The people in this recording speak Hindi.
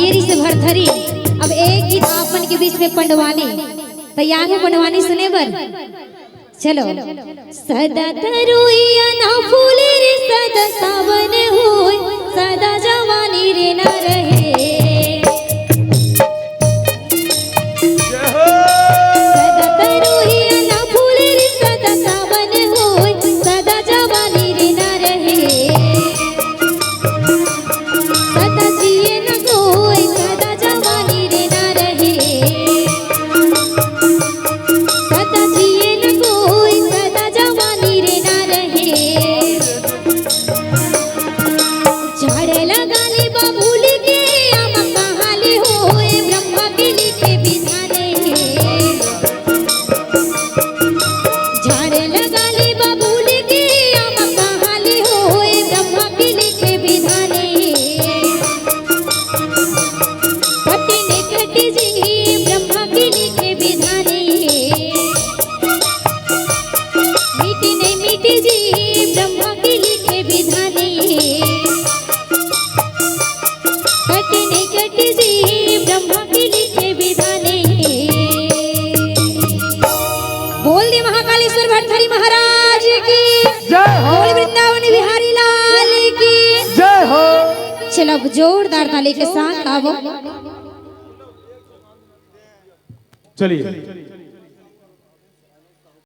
ढेरी से भरथरी। अब एक गीत आपन के बीच में पंडवानी तैयार हो, पंडवानी सुने बर चलो। सदा तरुइया ना फूले रे सदा सावन होय, सदा जवानी रे ना रहे। सदा तरुइया ना फूले रे सदा सावन होय, सदा जवानी रे ना रहे। सदा जिए न कोई, सदा जवानी रे ना रहे। सदा जिए न कोई, सदा जवानी रे ना रहे। झाड़े लगा ले बबूल के आम कहाली होए, ब्रह्मा के लिखे बिधाने। झाड़े लगा ले बबूल के आम कहाली होए, ब्रह्मा के लिखे बिधाने। कटने कटी जी ब्रह्मा के लिखे बिधाने। मिटी नहीं मिटी जी ब्रह्मा के लिखे बिधाने। कटने कटी जी ब्रह्मा के लिखे बिधाने। बोल दे महाकालेश्वर भरथरी महाराज की जय हो। बोल वृंदावन बिहारी लाल की जय हो। चलो अब जोरदार ताली के साथ आवो। चलिए।